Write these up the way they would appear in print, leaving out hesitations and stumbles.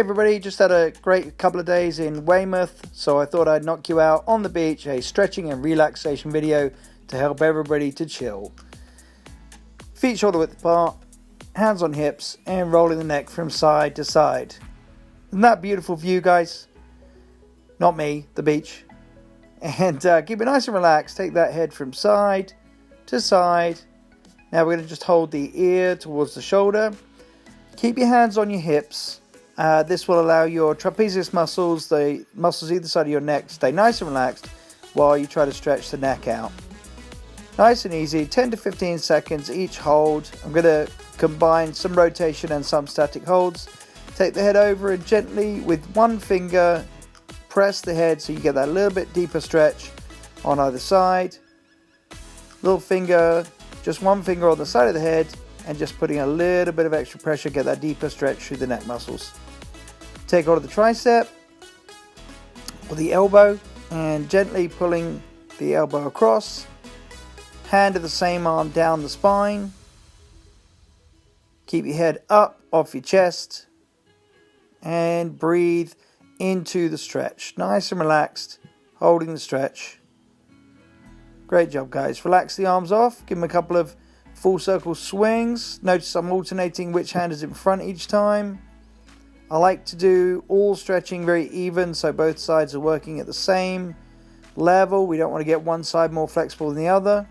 everybody, just had a great couple of days in Weymouth, so I thought I'd knock you out on the beach, a stretching and relaxation video to help everybody to chill. Feet shoulder width apart, hands on hips, and rolling the neck from side to side. Isn't that a beautiful view, guys? Not me, the beach. And keep it nice and relaxed, take that head from side to side. Now we're going to just hold the ear towards the shoulder. Keep your hands on your hips. This will allow your trapezius muscles, the muscles either side of your neck, to stay nice and relaxed while you try to stretch the neck out. Nice and easy, 10 to 15 seconds each hold. I'm going to combine some rotation and some static holds. Take the head over and gently, with one finger, press the head so you get that little bit deeper stretch on either side. Little finger, just one finger on the side of the head, and just putting a little bit of extra pressure, get that deeper stretch through the neck muscles. Take hold of the tricep or the elbow and gently pulling the elbow across. Hand of the same arm down the spine. Keep your head up off your chest and breathe into the stretch. Nice and relaxed, holding the stretch. Great job, guys. Relax the arms off. Give them a couple of full circle swings. Notice I'm alternating which hand is in front each time. I like to do all stretching very even, so both sides are working at the same level. We don't want to get one side more flexible than the other.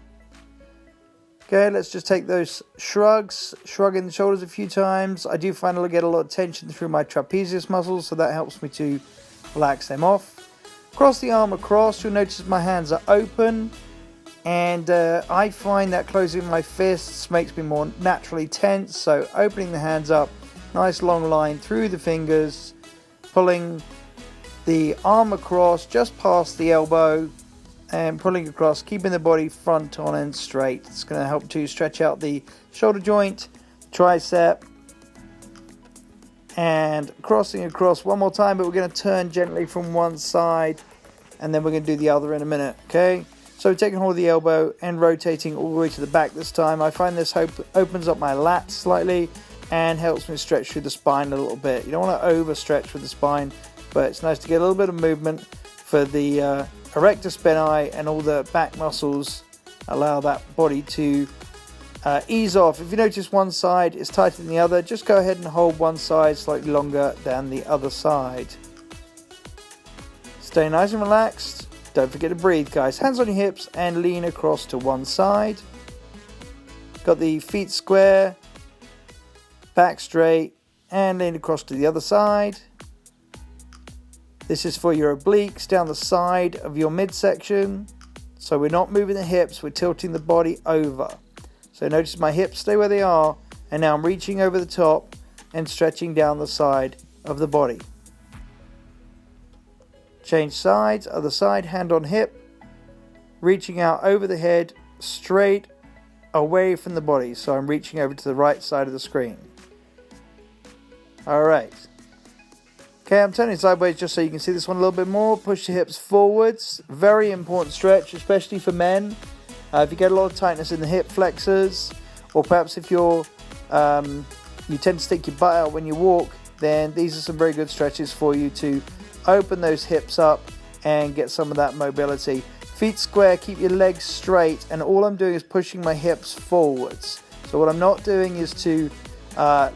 Okay, let's just take those shrugs, shrugging the shoulders a few times. I do find I get a lot of tension through my trapezius muscles, so that helps me to relax them off. Cross the arm across. You'll notice my hands are open, and I find that closing my fists makes me more naturally tense, so opening the hands up, nice long line through the fingers, pulling the arm across just past the elbow and pulling across, keeping the body front on and straight. It's going to help to stretch out the shoulder joint, tricep, and crossing across one more time, but we're going to turn gently from one side and then we're going to do the other in a minute. Okay, so taking hold of the elbow and rotating all the way to the back this time. I find this opens up my lats slightly and helps me stretch through the spine a little bit. You don't want to overstretch with the spine, but it's nice to get a little bit of movement for the erector spinae, and all the back muscles allow that body to ease off. If you notice one side is tighter than the other, just go ahead and hold one side slightly longer than the other side. Stay nice and relaxed. Don't forget to breathe, guys. Hands on your hips and lean across to one side. Got the feet square, back straight, and lean across to the other side. This is for your obliques down the side of your midsection. So we're not moving the hips, we're tilting the body over. So notice my hips stay where they are, and now I'm reaching over the top and stretching down the side of the body. Change sides, other side, hand on hip, reaching out over the head, straight away from the body. So I'm reaching over to the right side of the screen. Alright. Okay, I'm turning sideways just so you can see this one a little bit more. Push the hips forwards. Very important stretch, especially for men. If you get a lot of tightness in the hip flexors, or perhaps if you tend to stick your butt out when you walk, then these are some very good stretches for you to open those hips up and get some of that mobility. Feet square, keep your legs straight, and all I'm doing is pushing my hips forwards. So what I'm not doing is to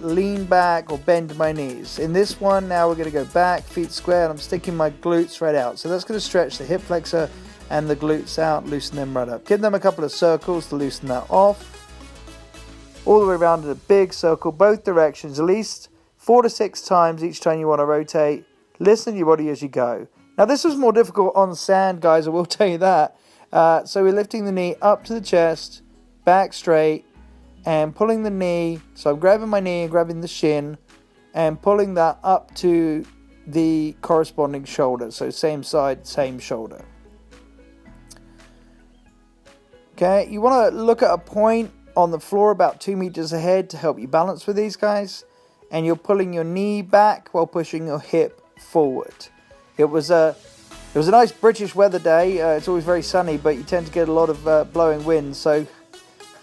lean back or bend my knees. In this one, now we're going to go back, feet square, and I'm sticking my glutes right out. So that's going to stretch the hip flexor and the glutes out, loosen them right up. Give them a couple of circles to loosen that off. All the way around in a big circle, both directions, at least 4 to 6 times each time you want to rotate. Listen to your body as you go. Now this was more difficult on sand, guys, I will tell you that. So we're lifting the knee up to the chest, back straight, and pulling the knee. So I'm grabbing my knee and grabbing the shin and pulling that up to the corresponding shoulder. So same side, same shoulder. Okay, you want to look at a point on the floor about 2 meters ahead to help you balance with these guys. And you're pulling your knee back while pushing your hip forward. It was a nice British weather day. It's always very sunny, but you tend to get a lot of blowing wind. So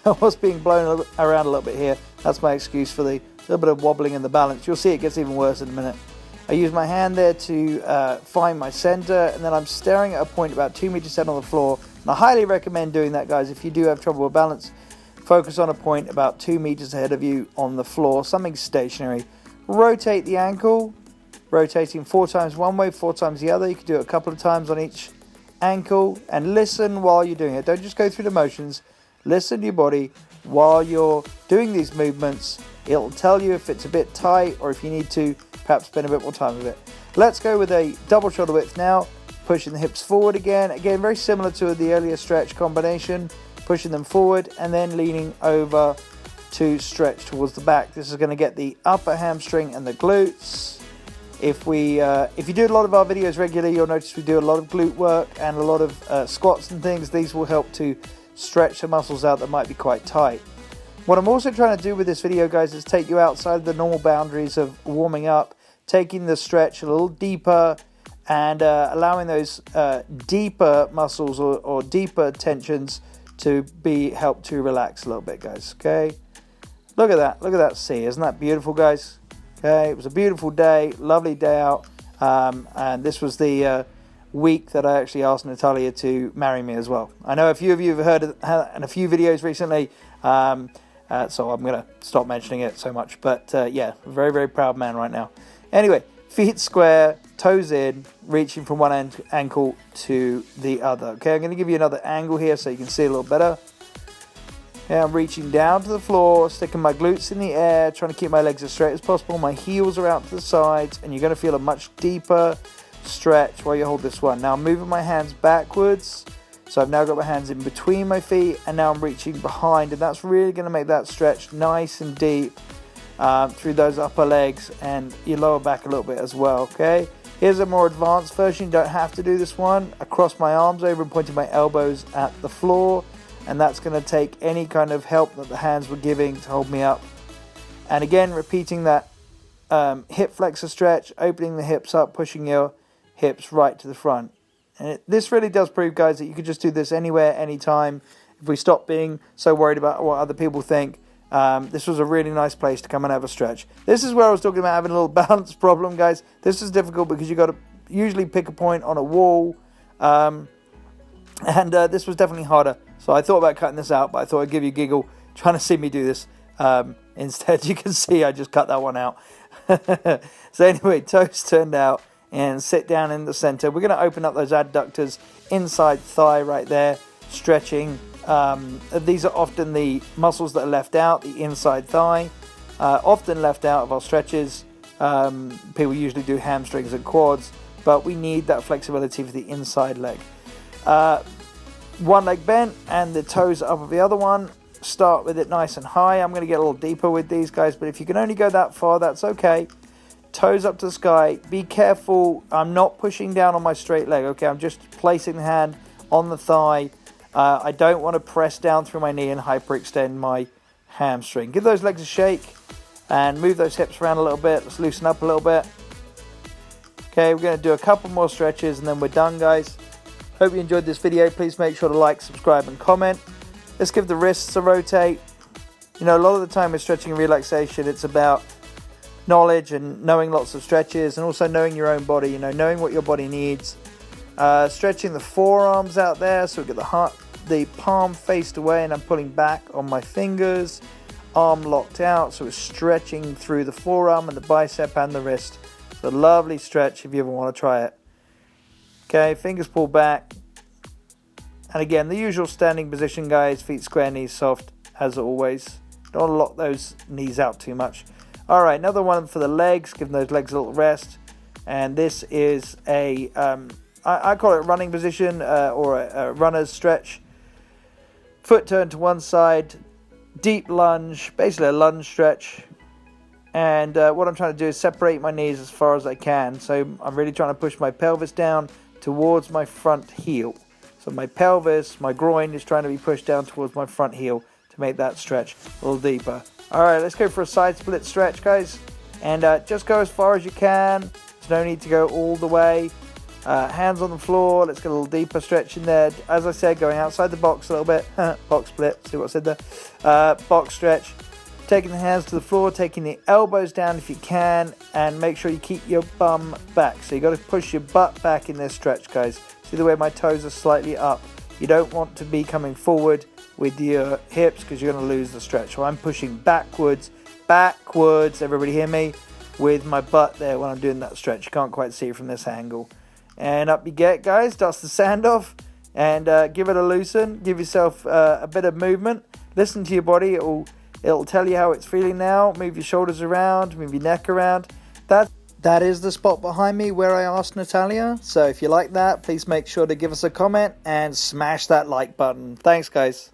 I was being blown around a little bit here. That's my excuse for the little bit of wobbling in the balance. You'll see it gets even worse in a minute. I use my hand there to find my center, and then I'm staring at a point about 2 meters ahead on the floor. And I highly recommend doing that, guys. If you do have trouble with balance, focus on a point about 2 meters ahead of you on the floor, something stationary. Rotate the ankle, rotating 4 times one way, 4 times the other. You can do it a couple of times on each ankle, and listen while you're doing it. Don't just go through the motions. Listen to your body while you're doing these movements. It'll tell you if it's a bit tight or if you need to perhaps spend a bit more time with it. Let's go with a double shoulder width now, pushing the hips forward again. Again, very similar to the earlier stretch combination, pushing them forward and then leaning over to stretch towards the back. This is going to get the upper hamstring and the glutes. If you do a lot of our videos regularly, you'll notice we do a lot of glute work and a lot of squats and things. These will help to stretch the muscles out that might be quite tight. What I'm also trying to do with this video, guys, is take you outside the normal boundaries of warming up, taking the stretch a little deeper and allowing those deeper muscles or deeper tensions to be helped to relax a little bit, guys. Okay, look at that sea. Isn't that beautiful, guys? Okay, it was a beautiful day, lovely day out, and this was the week that I actually asked Natalia to marry me as well. I know a few of you have heard it in a few videos recently, so I'm going to stop mentioning it so much. But yeah, very, very proud man right now. Anyway, feet square, toes in, reaching from one ankle to the other. Okay, I'm going to give you another angle here so you can see a little better. Okay, I'm reaching down to the floor, sticking my glutes in the air, trying to keep my legs as straight as possible. My heels are out to the sides, and you're going to feel a much deeper stretch while you hold this one. Now I'm moving my hands backwards. So I've now got my hands in between my feet, and now I'm reaching behind, and that's really going to make that stretch nice and deep through those upper legs and your lower back a little bit as well, okay? Here's a more advanced version. You don't have to do this one. I cross my arms over and pointing my elbows at the floor, and that's going to take any kind of help that the hands were giving to hold me up. And again, repeating that hip flexor stretch, opening the hips up, pushing your hips right to the front. And this really does prove, guys, that you could just do this anywhere, anytime. If we stop being so worried about what other people think, this was a really nice place to come and have a stretch. This is where I was talking about having a little balance problem, guys. This is difficult because you've got to usually pick a point on a wall. And this was definitely harder. So I thought about cutting this out, but I thought I'd give you a giggle trying to see me do this. Instead, you can see I just cut that one out. So anyway, toes turned out. And sit down in the center. We're going to open up those adductors inside thigh right there, stretching. These are often the muscles that are left out, the inside thigh, often left out of our stretches. People usually do hamstrings and quads, but we need that flexibility for the inside leg. One leg bent and the toes up of the other one. Start with it nice and high. I'm going to get a little deeper with these, guys, but if you can only go that far, that's okay. Toes up to the sky. Be careful. I'm not pushing down on my straight leg. Okay, I'm just placing the hand on the thigh. I don't want to press down through my knee and hyperextend my hamstring. Give those legs a shake and move those hips around a little bit. Let's loosen up a little bit. Okay, we're going to do a couple more stretches and then we're done, guys. Hope you enjoyed this video. Please make sure to like, subscribe and comment. Let's give the wrists a rotate. You know, a lot of the time with stretching and relaxation, it's about knowledge and knowing lots of stretches and also knowing your own body, you know, knowing what your body needs. Stretching the forearms out there, so we get the palm faced away and I'm pulling back on my fingers, arm locked out, so we're stretching through the forearm and the bicep and the wrist. It's a lovely stretch if you ever want to try it. Okay, fingers pulled back. And again, the usual standing position, guys, feet square, knees soft, as always. Don't lock those knees out too much. All right, another one for the legs, giving those legs a little rest. And this is I call it running position or a runner's stretch. Foot turned to one side, deep lunge, basically a lunge stretch. And what I'm trying to do is separate my knees as far as I can. So I'm really trying to push my pelvis down towards my front heel. So my pelvis, my groin is trying to be pushed down towards my front heel to make that stretch a little deeper. All right, let's go for a side split stretch, guys. And just go as far as you can. There's no need to go all the way. Hands on the floor. Let's get a little deeper stretch in there. As I said, going outside the box a little bit. Box split. See what I said there? Box stretch. Taking the hands to the floor, taking the elbows down if you can, and make sure you keep your bum back. So you got to push your butt back in this stretch, guys. See the way my toes are slightly up? You don't want to be coming forward with your hips because you're going to lose the stretch. So I'm pushing backwards, everybody hear me? With my butt there when I'm doing that stretch. You can't quite see it from this angle. And up you get, guys. Dust the sand off and give it a loosen. Give yourself a bit of movement. Listen to your body. It'll tell you how it's feeling now. Move your shoulders around, move your neck around. That is the spot behind me where I asked Natalia. So if you like that, please make sure to give us a comment and smash that like button. Thanks, guys.